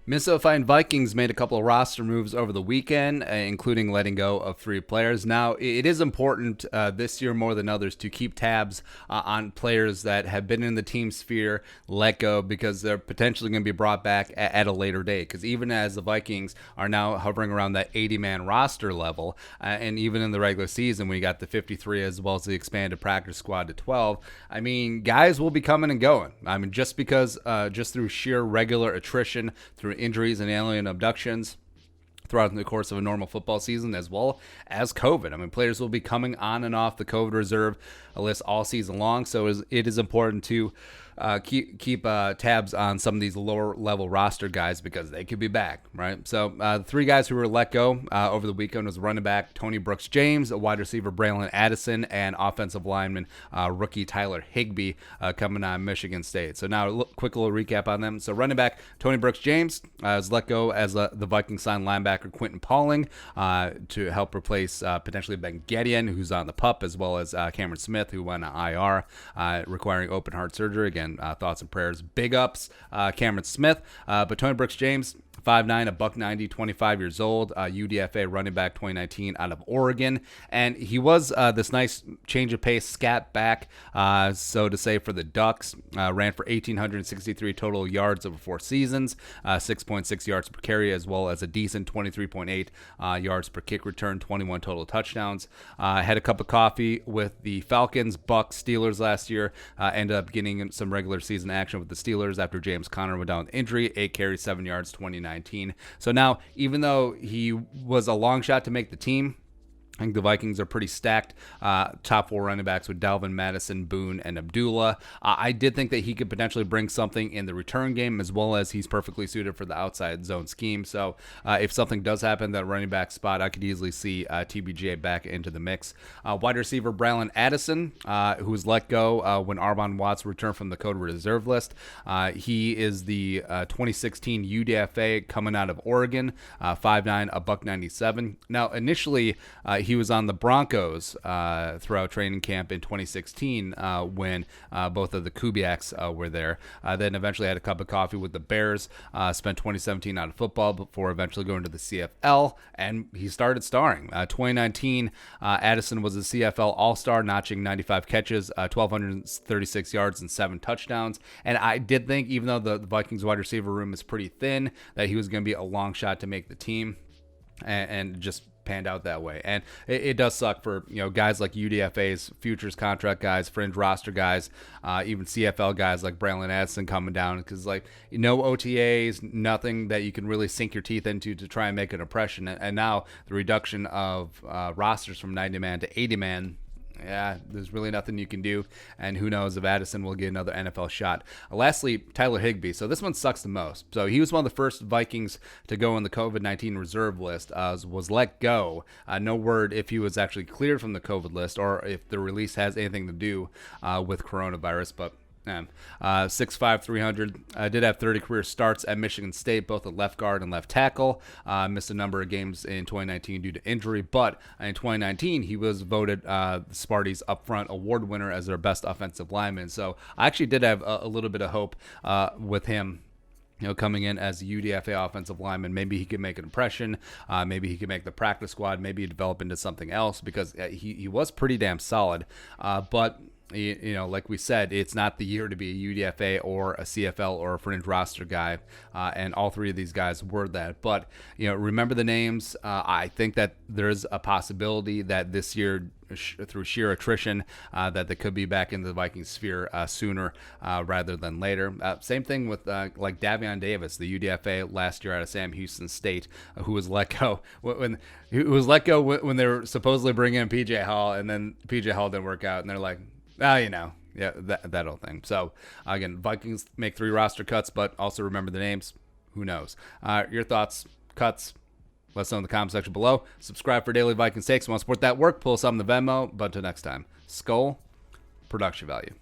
Minnesota Vikings made a couple of roster moves over the weekend, including letting go of 3 players. Now, it is important this year more than others to keep tabs on players that have been in the team sphere, let go, because they're potentially going to be brought back at a later date. Because even as the Vikings are now hovering around that 80-man roster level, and even in the regular season, when you got the 53 as well as the expanded practice squad to 12, I mean, guys will be coming and going. I mean, just through sheer regular attrition, through injuries and alien abductions throughout the course of a normal football season, as well as COVID. I mean, players will be coming on and off the COVID reserve list all season long, so it is important to keep tabs on some of these lower level roster guys because they could be back, right? So the 3 guys who were let go over the weekend was running back Tony Brooks-James, wide receiver Bralen Addison, and offensive lineman rookie Tyler Higby coming on Michigan State. So now a quick little recap on them. So running back Tony Brooks-James was let go as the Vikings signed linebacker Quentin Pauling to help replace potentially Ben Gedeon, who's on the PUP, as well as Cameron Smith, who went on IR, requiring open heart surgery. Again, thoughts and prayers. Big ups, Cameron Smith. But Tony Brooks-James, 5'9", a buck 90, 25 years old, UDFA running back 2019 out of Oregon. And he was this nice change of pace, scat back, so to say, for the Ducks. Ran for 1,863 total yards over 4 seasons, 6.6 yards per carry, as well as a decent 23.8 yards per kick return, 21 total touchdowns. Had a cup of coffee with the Falcons, Bucks, Steelers last year. Ended up getting some regular season action with the Steelers after James Conner went down with injury. 8 carries, 7 yards, 29. So now, even though he was a long shot to make the team, I think the Vikings are pretty stacked. Top 4 running backs with Dalvin, Madison, Boone, and Abdullah. I did think that he could potentially bring something in the return game, as well as he's perfectly suited for the outside zone scheme. So if something does happen, that running back spot, I could easily see TBJ back into the mix. Wide receiver Bralon Addison, who was let go when Arvon Watts returned from the COVID reserve list. He is the 2016 UDFA coming out of Oregon, 5'9", a buck 97. Now, initially, he was on the Broncos throughout training camp in 2016 when both of the Kubiaks were there. Then eventually had a cup of coffee with the Bears, spent 2017 out of football before eventually going to the CFL, and he started starring. 2019, Addison was a CFL All-Star, notching 95 catches, 1,236 yards, and 7 touchdowns. And I did think, even though the Vikings wide receiver room is pretty thin, that he was going to be a long shot to make the team, and just panned out that way. And it does suck for guys like UDFA's futures contract guys, fringe roster guys, even CFL guys like Bralen Addison coming down, because no OTAs, nothing that you can really sink your teeth into to try and make an impression. And now the reduction of rosters from 90-man to 80-man, yeah, there's really nothing you can do, and who knows if Addison will get another NFL shot. Lastly, Tyler Higbee. So this one sucks the most. So he was one of the first Vikings to go on the COVID-19 reserve list, was let go. No word if he was actually cleared from the COVID list or if the release has anything to do with coronavirus, but 6'5", 300. Did have 30 career starts at Michigan State, both at left guard and left tackle. Missed a number of games in 2019 due to injury, but in 2019 he was voted Sparty's Upfront Award winner as their best offensive lineman. So I actually did have a little bit of hope with him. Coming in as a UDFA offensive lineman, maybe he could make an impression. Maybe he could make the practice squad. Maybe develop into something else, because he was pretty damn solid. But like we said, it's not the year to be a UDFA or a CFL or a fringe roster guy, and all 3 of these guys were that. But remember the names. I think that there's a possibility that this year, through sheer attrition, that they could be back in the Viking sphere sooner rather than later. Same thing with like Davion Davis, the UDFA last year out of Sam Houston State, who was let go when they were supposedly bringing in PJ Hall, and then PJ Hall didn't work out, and they're like, yeah, that whole thing. So again, Vikings make 3 roster cuts, but also remember the names. Who knows? Your thoughts, cuts, let us know in the comment section below. Subscribe for daily Vikings takes. Want to support that work? Pull us up in the Venmo. But until next time, Skull, production value.